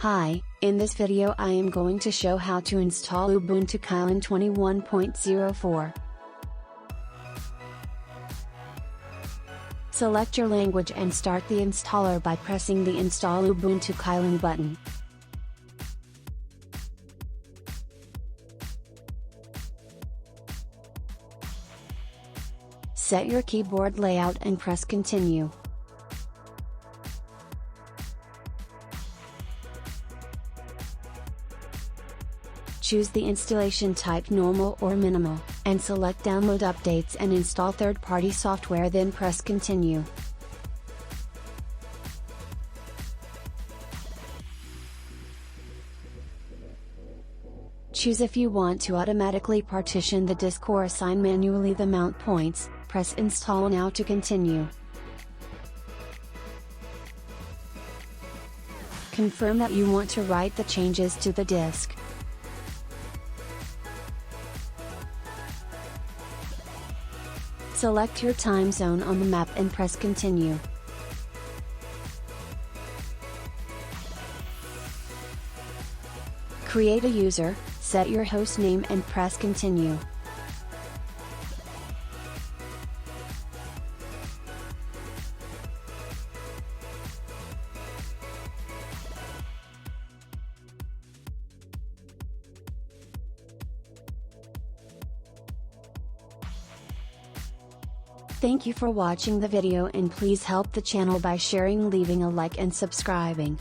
Hi, in this video I am going to show how to install Ubuntu Kylin 21.04. Select your language and start the installer by pressing the Install Ubuntu Kylin button. Set your keyboard layout and press Continue. Choose the installation type Normal or Minimal, and select Download Updates and install third-party software, then press Continue. Choose if you want to automatically partition the disk or assign manually the mount points, press Install Now to continue. Confirm that you want to write the changes to the disk. Select your time zone on the map and press Continue. Create a user, set your host name and press Continue. Thank you for watching the video, and please help the channel by sharing, leaving a like and subscribing.